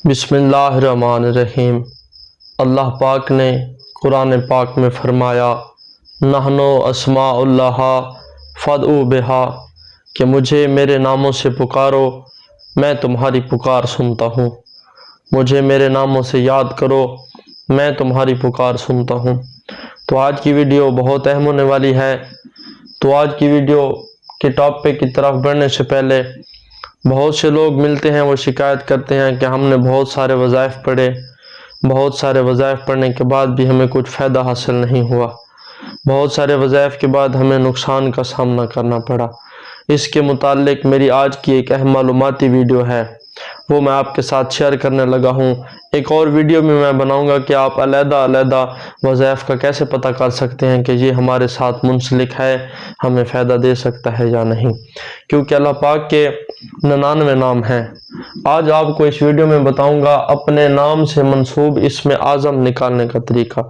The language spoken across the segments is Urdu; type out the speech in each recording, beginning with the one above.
بسم اللہ الرحمن الرحیم۔ اللہ پاک نے قرآن پاک میں فرمایا نحنو اسماء اللہ فادعوا بہا، کہ مجھے میرے ناموں سے پکارو میں تمہاری پکار سنتا ہوں، مجھے میرے ناموں سے یاد کرو میں تمہاری پکار سنتا ہوں۔ تو آج کی ویڈیو بہت اہم ہونے والی ہے۔ تو آج کی ویڈیو کے ٹاپک کی طرف بڑھنے سے پہلے بہت سے لوگ ملتے ہیں، وہ شکایت کرتے ہیں کہ ہم نے بہت سارے وظائف پڑھے، بہت سارے وظائف پڑھنے کے بعد بھی ہمیں کچھ فائدہ حاصل نہیں ہوا، بہت سارے وظائف کے بعد ہمیں نقصان کا سامنا کرنا پڑا۔ اس کے متعلق میری آج کی ایک اہم معلوماتی ویڈیو ہے، وہ میں آپ کے ساتھ شیئر کرنے لگا ہوں۔ ایک اور ویڈیو میں بناؤں گا کہ آپ علیحدہ وظائف کا کیسے پتہ کر سکتے ہیں کہ یہ ہمارے ساتھ منسلک ہے، ہمیں فائدہ دے سکتا ہے یا نہیں، کیونکہ اللہ پاک کے 99 نام ہیں۔ آج آپ کو اس ویڈیو میں بتاؤں گا اپنے نام سے منسوب اسم اعظم نکالنے کا طریقہ۔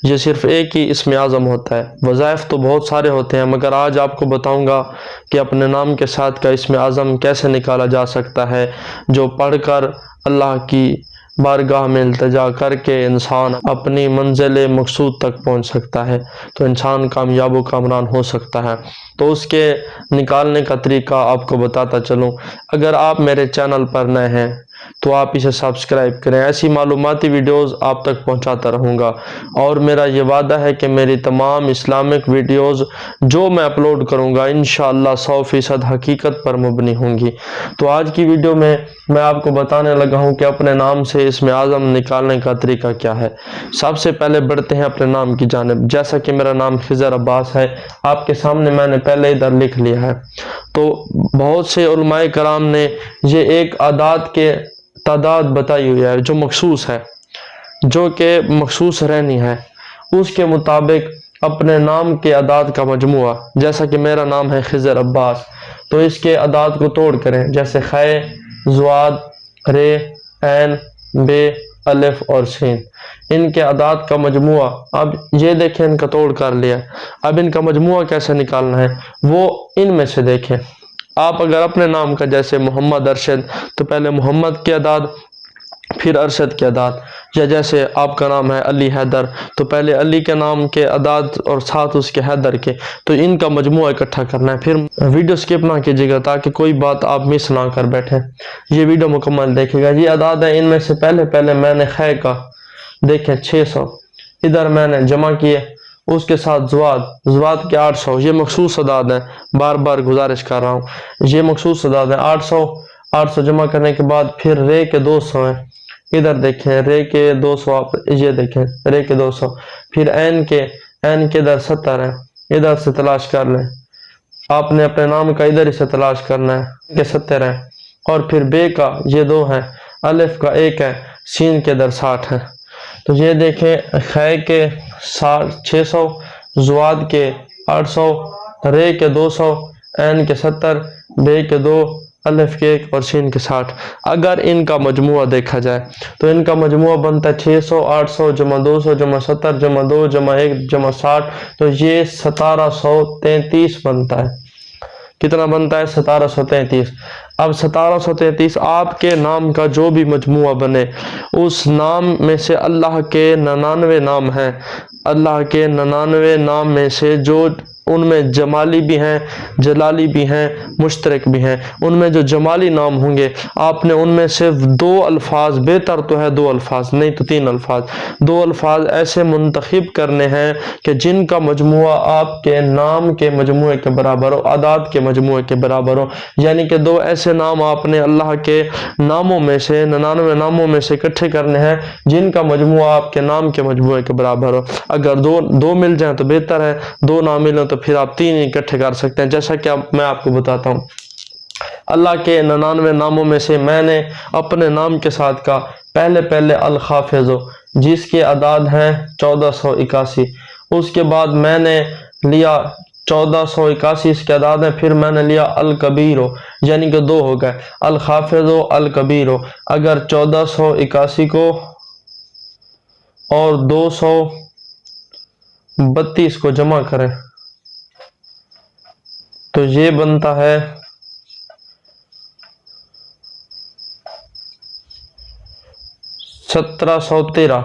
یہ صرف ایک ہی اسم اعظم ہوتا ہے، وظائف تو بہت سارے ہوتے ہیں، مگر آج آپ کو بتاؤں گا کہ اپنے نام کے ساتھ کا اسم اعظم کیسے نکالا جا سکتا ہے، جو پڑھ کر اللہ کی بارگاہ میں التجا کر کے انسان اپنی منزل مقصود تک پہنچ سکتا ہے، تو انسان کامیاب و کامران ہو سکتا ہے۔ تو اس کے نکالنے کا طریقہ آپ کو بتاتا چلوں۔ اگر آپ میرے چینل پر نئے ہیں تو آپ اسے سبسکرائب کریں، ایسی معلوماتی ویڈیوز آپ تک پہنچاتا رہوں گا، اور میرا یہ وعدہ ہے کہ میری تمام اسلامک ویڈیوز جو میں اپلوڈ کروں گا انشاءاللہ 100% حقیقت پر مبنی ہوں گی۔ تو آج کی ویڈیو میں آپ کو بتانے لگا ہوں کہ اپنے نام سے اسم اعظم نکالنے کا طریقہ کیا ہے۔ سب سے پہلے بڑھتے ہیں اپنے نام کی جانب۔ جیسا کہ میرا نام خضر عباس ہے، آپ کے سامنے میں نے پہلے ادھر لکھ لیا ہے۔ تو بہت سے علماء کرام نے یہ ایک اعداد کے تعداد بتائی ہوئی ہے جو مخصوص ہے، جو کہ مخصوص رہنی ہے۔ اس کے مطابق اپنے نام کے اعداد کا مجموعہ، جیسا کہ میرا نام ہے خضر عباس، تو اس کے اعداد کو توڑ کریں، جیسے خے، زواد، رے، عین، بے، الف اور سین، ان کے اعداد کا مجموعہ۔ اب یہ دیکھیں ان کا توڑ کر لیا، اب ان کا مجموعہ کیسے نکالنا ہے وہ ان میں سے دیکھیں۔ آپ اگر اپنے نام کا جیسے محمد ارشد، تو پہلے محمد کے اعداد پھر ارشد کے اعداد، یا جیسے آپ کا نام ہے علی حیدر، تو پہلے علی کے نام کے اعداد اور ساتھ اس کے حیدر کے، تو ان کا مجموعہ اکٹھا کرنا ہے۔ پھر ویڈیو سکپ نہ کیجیے گا تاکہ کوئی بات آپ مس نہ کر بیٹھیں، یہ ویڈیو مکمل دیکھے گا۔ یہ اعداد ہے، ان میں سے پہلے میں نے خے کا دیکھیں 600 ادھر میں نے جمع کیے، اس کے ساتھ زواد کے 800، یہ مخصوص اعداد ہیں، بار بار گزارش کر رہا ہوں، یہ مخصوص اعداد ہیں۔ 800 جمع کرنے کے بعد پھر رے کے 200 ہیں، ادھر دیکھیں رے کے 200، آپ یہ دیکھیں رے کے 200، پھر عین کے ادھر 70 ہیں، ادھر سے تلاش کر لیں، آپ نے اپنے نام کا ادھر سے تلاش کرنا ہے کہ 70 ہیں، اور پھر بے کا یہ 2 ہیں، الف کا 1 ہے، سین کے ادھر 60 ہیں۔ تو یہ دیکھیں خے کے 600، زواد کے 800، رے کے 200، عین کے 70، بے کے 2، الف کے 1 اور سین کے 60۔ اگر ان کا مجموعہ دیکھا جائے تو ان کا مجموعہ بنتا ہے 600، 800 جمع 200 جمع 70 جمع 2 جمع 1 جمع 60، تو یہ 1733 بنتا ہے۔ کتنا بنتا ہے؟ 1733۔ اب 1733 آپ کے نام کا جو بھی مجموعہ بنے، اس نام میں سے اللہ کے 99 نام ہیں، اللہ کے 99 نام میں سے جو ان میں جمالی بھی ہیں، جلالی بھی ہیں، مشترک بھی ہیں، ان میں جو جمالی نام ہوں گے آپ نے ان میں صرف 2 الفاظ، بہتر تو ہے 2 الفاظ نہیں تو 3 الفاظ، 2 الفاظ ایسے منتخب کرنے ہیں کہ جن کا مجموعہ آپ کے نام کے مجموعے کے برابر ہو، اعداد کے مجموعے کے برابر ہو، یعنی کہ 2 ایسے نام آپ نے اللہ کے ناموں میں سے 99 ناموں میں سے اکٹھے کرنے ہیں جن کا مجموعہ آپ کے نام کے مجموعے کے برابر ہو۔ اگر دو مل جائیں تو بہتر ہے، 2 نہ ملیں تو پھر آپ 3 اکٹھے کر سکتے ہیں، جیسا کہ میں آپ کو بتاتا ہوں۔ اللہ کے 99 ناموں میں سے میں نے اپنے نام کے ساتھ کا پہلے الخافظ، جس کے اعداد ہیں 1481، اس کے بعد میں نے لیا 1481 اس کے اعداد ہیں، پھر میں نے لیا الکبیر، یعنی کہ 2 ہو گئے، الخافظ و الکبیر۔ اگر 1481 کو اور 232 کو جمع کریں تو یہ بنتا ہے 1713,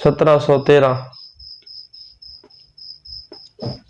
1713